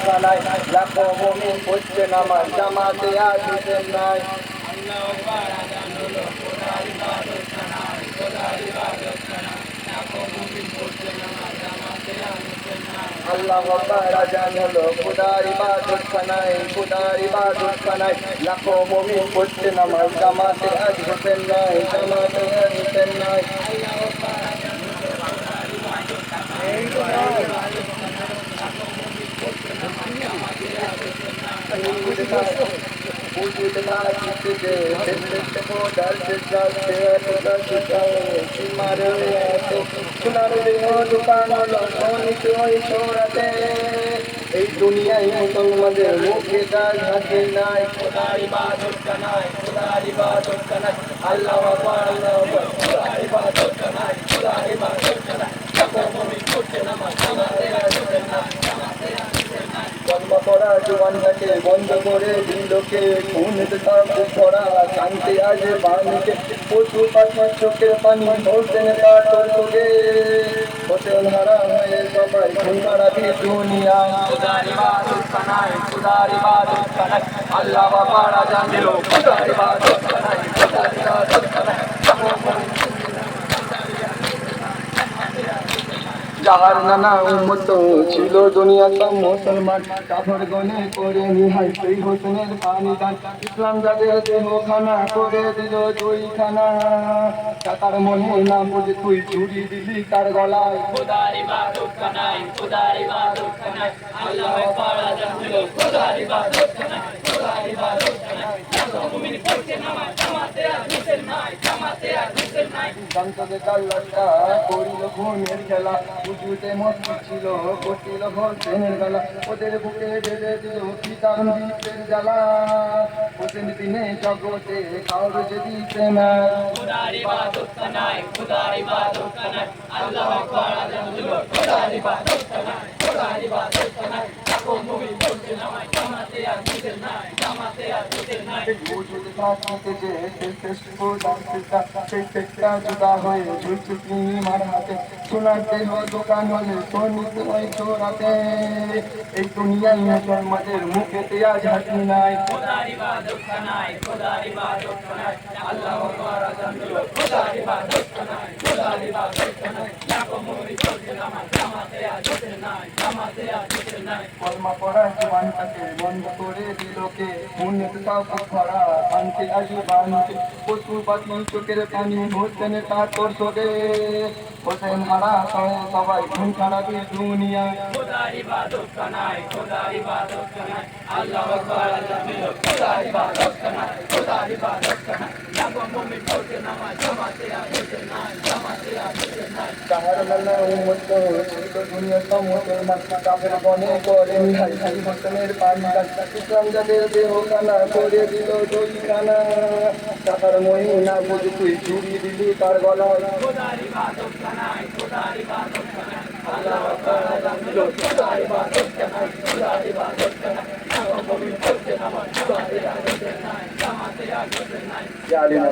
খানায় লাখো মুমিন পড়ছে নামাজ জামাতে আজ হুসেন নাই আল্লাহু আকবার আজান হলো খোদার ইবাদত খানায় খোদার ইবাদত খানায় লাখো মুমিন পড়ছে নামাজ জামাতে আজ হুসেন নাই জামাতে আজ হুসেন নাই এই দুনিয়ায় মুসলমানদের মুখে কাজ হাতে নাই খোদার ইবাদত কানায় খোদার ইবাদত কানায় আল্লাহু আকবার আল্লাহু আকবার খোদার ইবাদত কানায় খোদার ইবাদত কানায় সকল মুমিন পড়ছে নামাজ জামাতে আজ হুসেন নাই জামাতে আজ হুসেন নাই জন্ম পড়া জওয়ানটাকে বন্ধ করে দিলকে খুনেতে সব পড়া শান্তি আজ বাণীকে পশু পাখি চোখের পানি হোসেন তার তোকে হোসেন হারা হয়ে সবাই খুন খারাপি দুনিয়ায় খোদার ইবাদত কানায় খোদার ইবাদত কানায় আল্লাহু আকবার আজান দিল খোদার ইবাদত কানায় খোদার ইবাদত কানায় যাহার নানা উম্মত ছিল দুনিয়া সব মুসলমান কাফর গনে করে নিহাই সেই হোসেনের পানি দান ইসলাম যাদের দেহ খানা করে দিল দুই খানা টাকার মনে না বুঝে তুই চুরি দিলি তার গলায় খোদার ইবাদত কানায় খোদার ইবাদত কানায় আল্লাহু আকবার আজান দিল খোদার ইবাদত কানায় খোদার ইবাদত কানায় সকল মুমিন পড়ছে নামাজ জামাতে আজ হুসেন নাই জামাতে আজ হুসেন নাই জানতে কাল্লাটা করিল খুনের খেলা বুঝুতে মস্ত ছিল কটিল হোসেনের বেলা ওদের বুকে বেঁধে দিল কি কারণ দ্বীপের জ্বালা হোসেন দিনে জগতে কাউর যে দিতে না খোদার ইবাদত কানায় খোদার ইবাদত কানায় আল্লাহু আকবার আজান দিল খোদার ইবাদত কানায় খোদার ইবাদত কানায় সকল মুমিন পড়ছে নামাজ জামাতে আজ হুসেন নাই জামাতে আজ হুসেন নাই বুঝুতে থাকতে যে শেষ সেই পেটটা জুদা হয়ে ঝুলছে তিনি মার হাতে সোনার দেহ দোকান হলে সোনিত ওই চোরাতে এই দুনিয়ায় মুসলমানদের মুখেতে আজ হাসি নাই খোদার ইবাদত কানায় খোদার ইবাদত কানায় আল্লাহু আকবার আজান দিল খোদার ইবাদত কানায় খোদার ইবাদত কানায় সকল মুমিন পড়ছে নামাজ জামাতে আজ হুসেন নাই জামাতে আজ হুসেন নাই কলমা পড়া জোয়ানটাকে বন্ধ করে দিল কে মনেতে সব ভরা শান্তি আসি বাণীতে পশু পাখি চোখের পানি হোসেন তার তোর সোগে হোসেন হারা সবাই খুন খারাপি দুনিয়া খোদার ইবাদত কানায় খোদার ইবাদত কানায় আল্লাহু আকবার আজান দিল খোদার ইবাদত কানায় খোদার ইবাদত কানায় সকল মুমিন পড়ছে নামাজ জামাতে আজ হুসেন নাই জামাতে আজ হুসেন নাই তাহার নানা উম্মত ছিল দুনিয়া সব মুসলমান কাফের বনে করে নিহাই সেই হোসেনের পান্ডান ইসলাম যাদের দেহ খানা করে দিল দুই খানা টাকার মহিনা বুঝি তুই চুরি দিলি তার গলায় খোদার ইবাদত কানায় খোদার ইবাদত কানায় আল্লাহু আকবার আজান দিল খোদার ইবাদত কানায় খোদার ইবাদত কানায় সকল মুমিন পড়ছে নামাজ জামাতে আজ হুসেন নাই জামাতে আজ হুসেন নাই জালিম